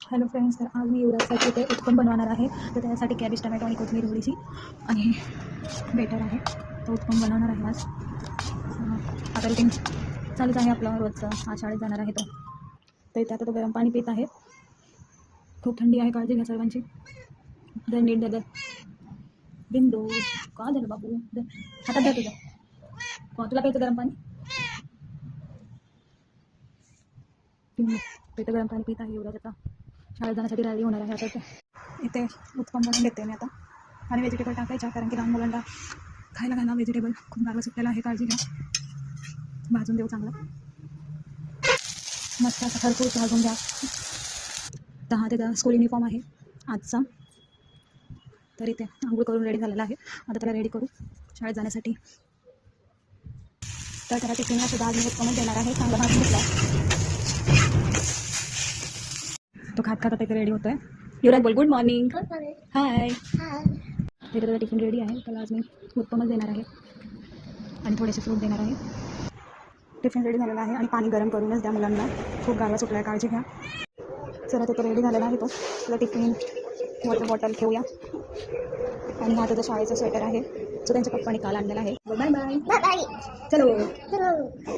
Hello friends, तर आज मी युवराजसाठी ते उत्पन्न बनवणार आहे. तर त्यासाठी कॅबेज, टमॅटो आणि कोथिंबीर थोडीशी आणि बेटर आहे. तो उत्पन्न बनवणार आहे आज. आता रुटीन चालूच आहे आपलं रोजचं. आज शाळेत जाणार आहे तो. तर इथे आता तो गरम पाणी पित आहे. खूप थंडी आहे, काळजी घ्या सर्वांची. दर नीट दर बिंदू का झालं बाबू, हातात द्या तुझ्या. तुला प्यायचं गरम पाणी? पेट गरम पाणी पित आहे युवराज. आता शाळेत जाण्यासाठी रेडी होणार आहे. आता इथे उत्पन्न बनवून घेते मी आता. आणि व्हेजिटेबल टाकायच्या, कारण की लहान मुलांना खायला घाला व्हेजिटेबल. खूप गारवा सुटलेला आहे, काळजी घ्या. भाजून देऊ चांगलं, मस्त असं खरपूस भाजून घ्या. 10 ते 10 स्कूल युनिफॉर्म आहे आजचा. तर इथे आंघोळ करून रेडी झालेला आहे. आता त्याला रेडी करू शाळेत जाण्यासाठी. तर त्याला टिफिनला सुद्धा आज मी उत्पन्न देणार आहे. चांगला भाजून घेतला. तो खात खाता इथे रेडी होतोय. युवराज बोल गुड मॉर्निंग. हाय. तिथे त्याचा टिफिन रेडी आहे. त्याला आज मी उत्पन्न देणार आहे आणि थोडेसे फ्रूट देणार आहे. टिफिन रेडी झालेला आहे आणि पाणी गरम करूनच द्या मुलांना. खूप गारवा सुटला आहे, काळजी घ्या. चला, तिथे रेडी झालेला आहे तो. त्याला टिफिन, वॉटर बॉटल ठेवूया. आणि हा त्याचा शाळेचा स्वेटर आहे जो त्यांच्या पप्पाने काल आणलेला आहे. Bye bye. चलो.